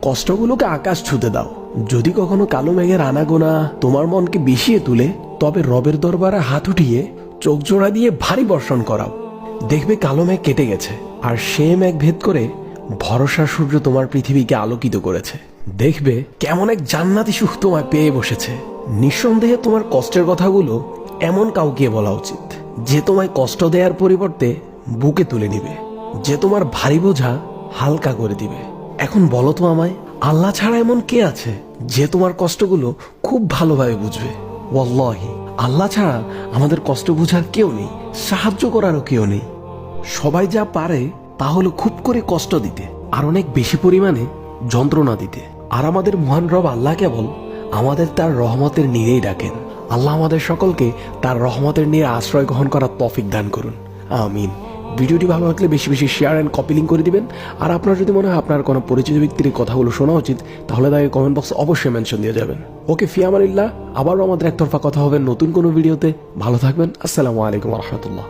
কষ্টগুলোকে আকাশ ছুতে দাও। যদি কখনো কালো মেঘের আনাগোনা তোমার মনকে বিষিয়ে তুলে, তবে রবের দরবারে হাত উঠিয়ে চোখ জোড়া দিয়ে ভারী বর্ষণ করাও। দেখবে কালো মেঘ কেটে গেছে, আর সে মেঘ ভেদ করে ভরসার সূর্য তোমার পৃথিবীকে আলোকিত করেছে। দেখবে কেমন এক জান্নাতি সুখ তোমায় পেয়ে বসেছে। নিঃসন্দেহে তোমার কষ্টের কথাগুলো এমন কাউকে বলা উচিত, যে তোমায় কষ্ট দেওয়ার পরিবর্তে বুকে তুলে নিবে, যে তোমার ভারী বোঝা হালকা করে দিবে। এখন বলো তো আমায়, আল্লাহ ছাড়া এমন কে আছে যে তোমার কষ্টগুলো খুব ভালোভাবে বুঝবে? ওয়াল্লাহি, আল্লাহ ছাড়া আমাদের কষ্ট বুঝার কেউ নেই, সাহায্য করারও কেউ নেই। সবাই যা পারে তা হলো খুব করে কষ্ট দিতে, আর অনেক বেশি পরিমাণে যন্ত্রণা দিতে। আর আমাদের মহান রব আল্লাহ কেবল আমাদের তার রহমতের নীড়েই ডাকেন। আল্লাহ আমাদের সকলকে তার রহমতের নীড়ে আশ্রয় গ্রহণ করার তৌফিক দান করুন, আমিন। ভিডিওটি ভালো লাগলে বেশি বেশি শেয়ার অ্যান্ড কপি লিঙ্ক করে দিবেন। আর আপনার যদি মনে হয় আপনার কোনো পরিচিত ব্যক্তির কথাগুলো শোনা উচিত, তাহলে তাকে কমেন্ট বক্সে অবশ্যই মেনশন দিয়ে যাবেন। ওকে, ফি আমানিল্লাহ। আবারও আমাদের একতরফা কথা হবে নতুন কোনো ভিডিওতে। ভালো থাকবেন। আসসালামু আলাইকুম ওয়া রাহমাতুল্লাহ।